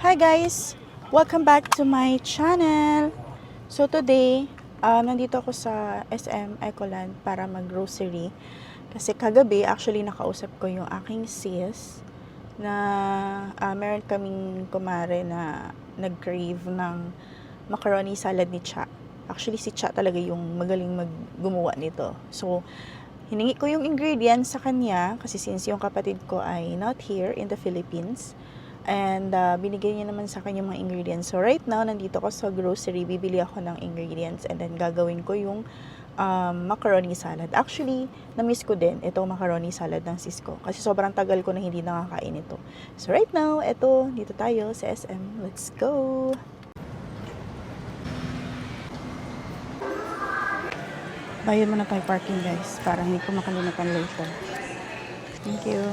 Hi guys! Welcome back to my channel! So today, nandito ako sa SM Ecoland para mag-grocery. Kasi kagabi, actually nakausap ko yung aking sis na meron kaming kumare na nag-crave ng macaroni salad ni Cha. Actually si Cha talaga yung magaling gumawa nito. So, hiningi ko yung ingredients sa kanya kasi since yung kapatid ko ay not here in the Philippines. And binigay niya naman sa akin yung mga ingredients. So right now, nandito ako sa grocery, bibili ako ng ingredients and then gagawin ko yung macaroni salad. Actually, na-miss ko din itong macaroni salad ng sis ko kasi sobrang tagal ko na hindi nakakain ito. So right now, dito tayo sa SM. Let's go! Bayad muna tayo parking guys para hindi ko makalimutan later. Thank you.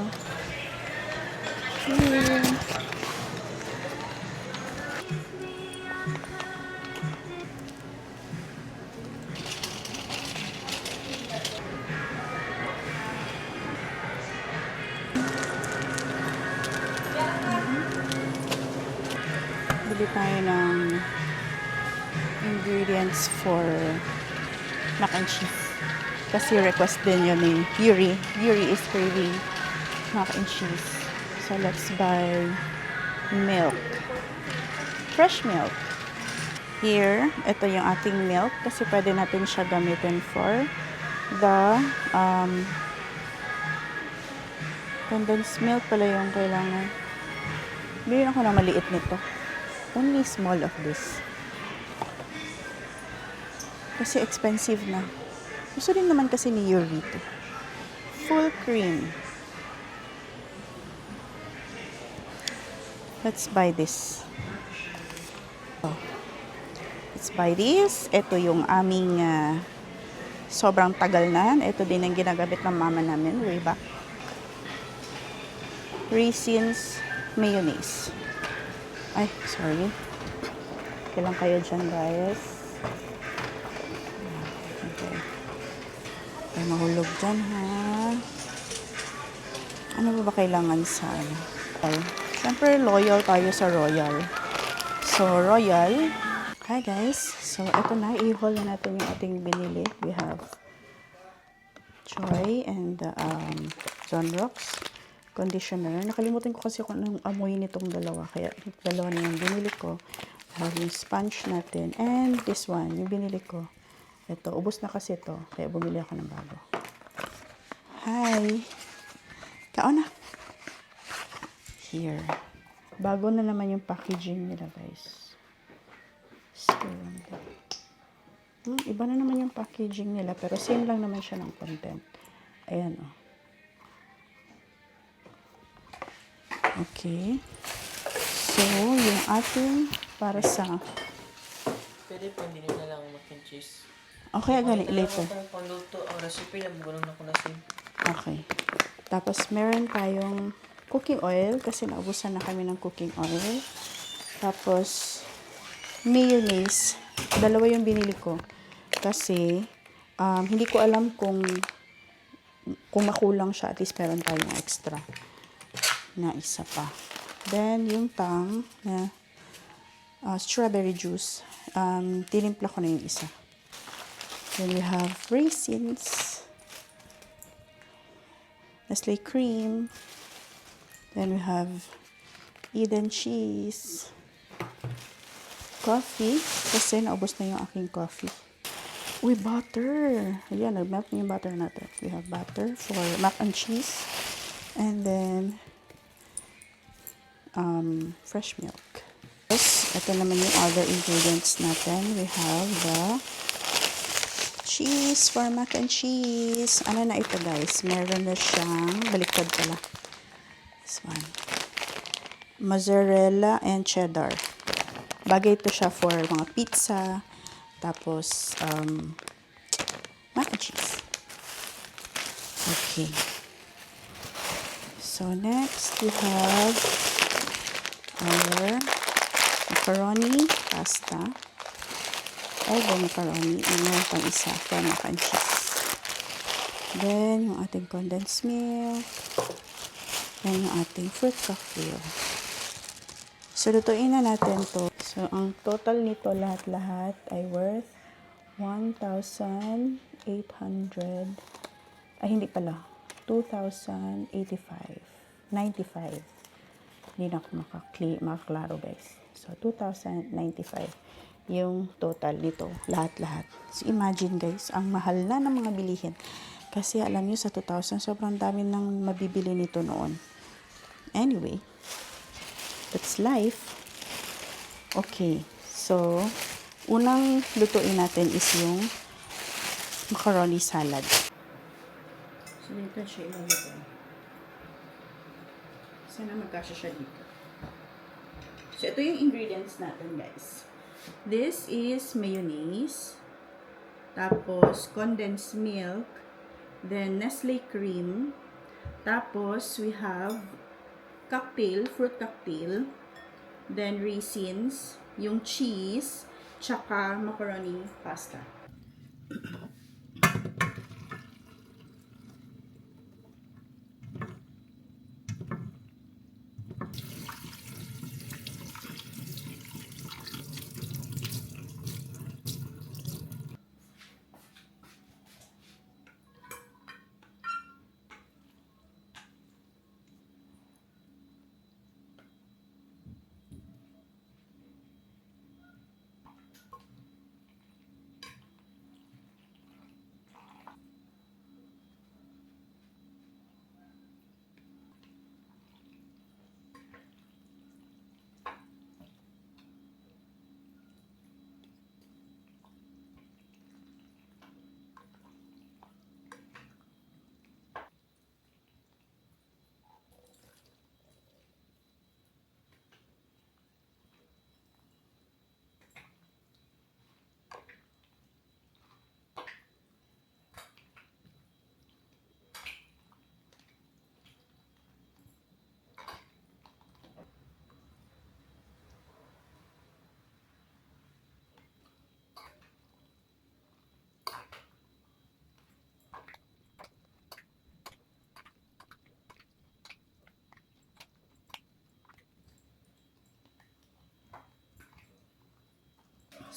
Bili tayo ng ingredients for mac and cheese. Kasi request din yun ni Yuri. Yuri is craving mac and cheese. So, let's buy milk. Fresh milk. Here, ito yung ating milk kasi pwede natin siya gamitin for the condensed milk pala yung kailangan. Bilhin ako ng maliit nito. Only small of this. Kasi expensive na. Gusto din naman kasi ni Yuri to. Full cream. Let's buy this. Let's buy this. Ito yung aming sobrang tagal na. Ito din ang ginagamit ng mama namin way back. Raisins mayonnaise. Ay, sorry. Kailan kayo dyan, guys? Okay. Ay, mahulog dyan, ha? Ano ba kailangan sa ano? Siyempre, loyal tayo sa Royal. So, Royal. Hi guys, so ito na, i-haul na natin yung ating binili. We have Joy and Sunrocks conditioner. Nakalimutan ko kasi kung anong amoy nitong dalawa, kaya dalawa na yung binili ko. We have yung sponge natin and this one, yung binili ko. Ito, ubos na kasi ito, kaya bumili ako ng bago. Hi! Kaon na! Here. Bago na naman yung packaging nila, guys. Iba na naman yung packaging nila, pero same lang naman siya ng content. Ayan, oh. Okay. So, yung ating para sa... Pwede po, hindi na lang mac and cheese. Okay, ganit later. Pangluto, ang recipe lang, gulong na ko na sim. Okay. Tapos, meron tayong cooking oil, kasi naubusan na kami ng cooking oil. Tapos, mayonnaise. Dalawa yung binili ko. Kasi, hindi ko alam kung makulang siya. At least meron tayong extra na isa pa. Then, yung tang na strawberry juice. Tinimpla ko na yung isa. Then, we have raisins. Nestle cream. Then, we have Eden cheese. Coffee, kasi naubos na yung aking coffee. Uy, butter. Ayan, nag-melt na yung butter natin. We have butter for mac and cheese. And then, fresh milk. Yes, ito naman yung other ingredients natin. We have the cheese for mac and cheese. Ano na ito, guys? Meron na siyang, baliktad pala. This one. Mozzarella and cheddar. Bagay ito siya for mga pizza, tapos mac and cheese. Okay. So next we have our macaroni pasta. Macaroni, and meron pang isa for mac and cheese. Then yung ating condensed milk. Then yung ating fruit cocktail. So, lutuin na natin to. So, ang total nito lahat-lahat ay worth 1,800. Ay, hindi pala. 2,085. 95. Hindi na ako makaklaro, guys. So, 2,095 yung total nito. Lahat-lahat. So, imagine, guys, ang mahal na ng mga bilihin. Kasi, alam nyo, sa 2,000, sobrang dami nang mabibili nito noon. Anyway, that's life. Okay. So, unang lutuin natin is yung macaroni salad. So, dito siya ilalagay. Sana magkasya siya dito. So, ito yung ingredients natin, guys. This is mayonnaise. Tapos, condensed milk. Then, Nestle cream. Tapos, we have fruit cocktail, then raisins, yung cheese, tsaka macaroni pasta.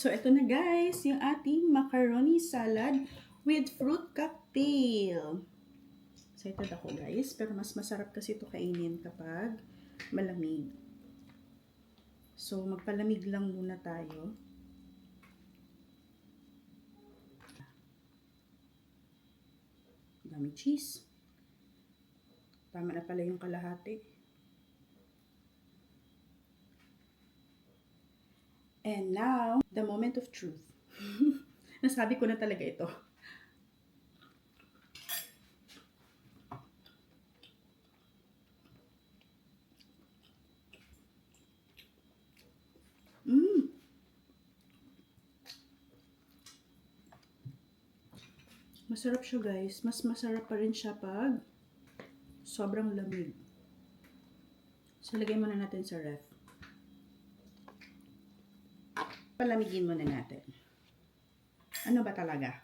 So, ito na guys, yung ating macaroni salad with fruit cocktail. So, ito ako guys, pero mas masarap kasi ito kainin kapag malamig. So, magpalamig lang muna tayo. Dami cheese. Tama na pala yung kalahati. And now, the moment of truth. Nasabi ko na talaga ito. Masarap siya guys. Mas masarap pa rin siya pag sobrang lamig. So, lagay muna natin sa ref. Palamigin muna natin. Ano ba talaga?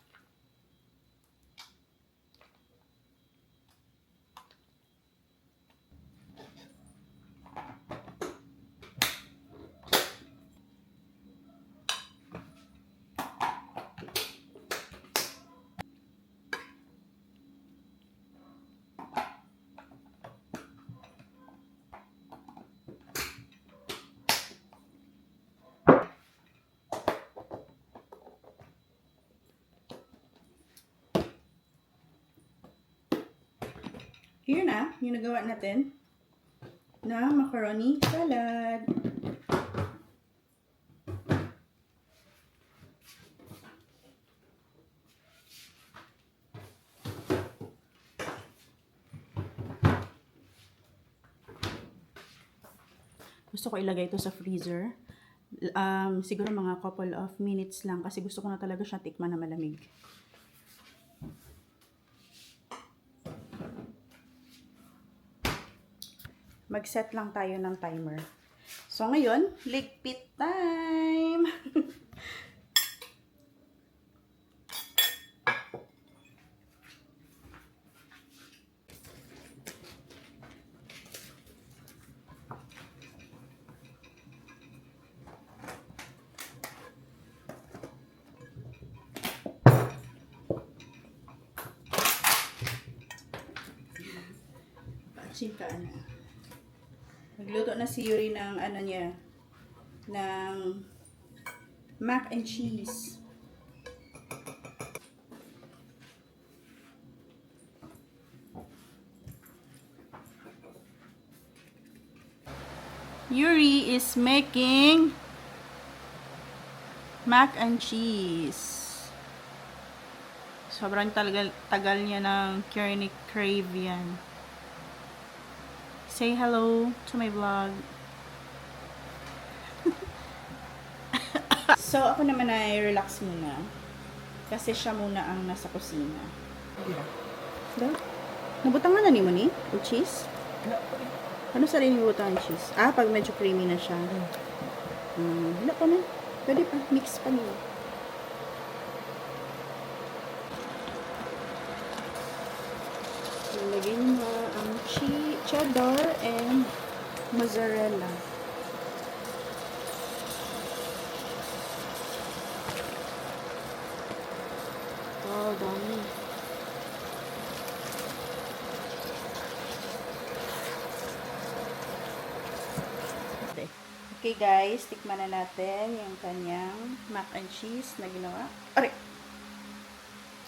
Here na, yung nagawa natin na macaroni salad. Gusto ko ilagay ito sa freezer. Siguro mga couple of minutes lang kasi gusto ko na talaga siya tikman na malamig. Mag-set lang tayo ng timer. So, ngayon, ligpit time! Chika na. Nagluto na si Yuri ng ano niya, ng mac and cheese. Yuri is making mac and cheese. Sobrang tagal niya ng crave yan. Say hello to my vlog. So, ako naman ay relax muna. Kasi siya muna ang nasa kusina. Diba? Nabutang na ni mo ni? O cheese? Ano sa rin yung butang ng cheese? Ah, pag medyo creamy na siya. Wala pa na. Pwede pa. Mix pa niyo. Lagyan mo ang cheddar and mozzarella. Wow, dami. Okay guys, tikman na natin yung kanyang mac and cheese na ginawa. Aray!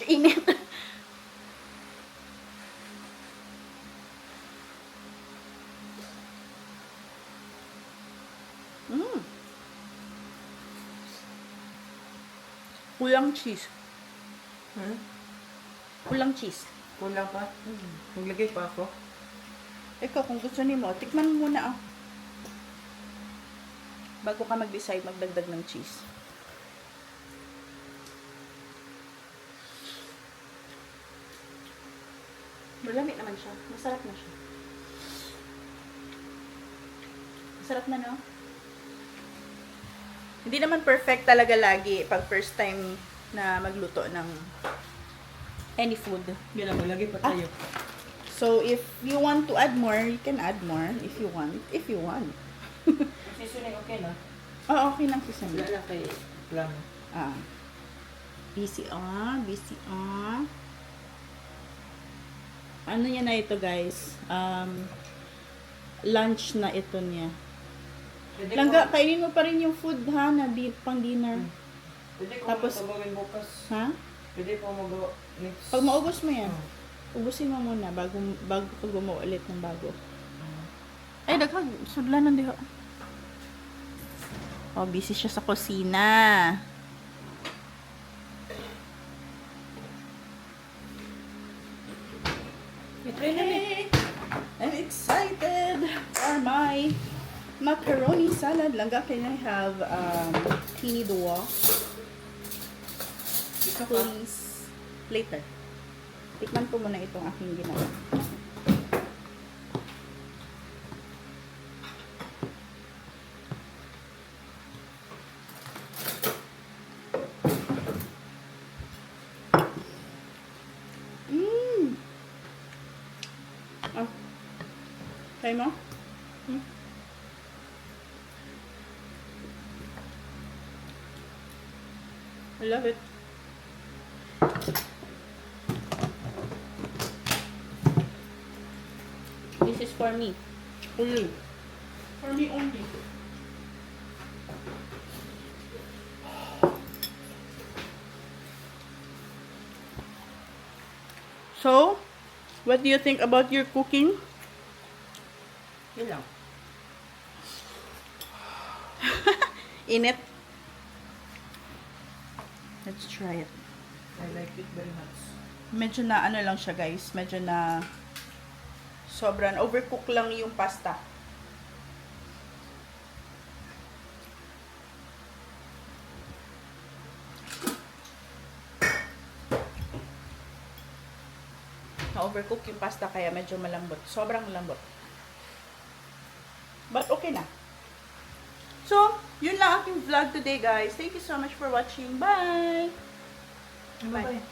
Init! Kulang cheese. Kulang cheese. Kulang pa? Maglagay pa ako. Ikaw, kung gusto mo, tikman mo muna bago ka mag-decide magdagdag ng cheese. Malamig naman siya. Masarap na siya. Masarap na, no? Hindi naman perfect talaga lagi pag first time na magluto ng any food. Yan lang, maglagay pa tayo. So, if you want to add more, you can add more if you want. If you want. Seasoning okay na? Oh, okay lang si Sammy. Wala lang kay plano. Ah. BCR. Ano niya na ito, guys? Lunch na ito niya. Pwede Langga, ko, kainin mo pa rin yung food ha, na pang dinner. pwede ko Tapos- magawin bukas. Ha? Pwede ko magawa next. Pag maubos mo yan, Oh. ubusin mo muna bago ka gumawa ulit ng bago. Ay, daghang sudlanan diho. Oh, busy siya sa kusina. I-try na ni. I'm excited for my macaroni salad. Langga, can I have teeny duwa? Isa pa. Please. Later. Tikman ko muna itong aking ginawa. Mmm. Ah. Try mo? Hmm? I love it. This is for me. Only. For me only. So, what do you think about your cooking? Yun lang. Init. Let's try it. I like it very much. Medyo na ano lang siya, guys. Medyo na sobrang overcook lang yung pasta. Na-overcook yung pasta kaya medyo malambot. Sobrang malambot. But okay na. So, yun lang aking vlog today, guys. Thank you so much for watching. Bye! Bye.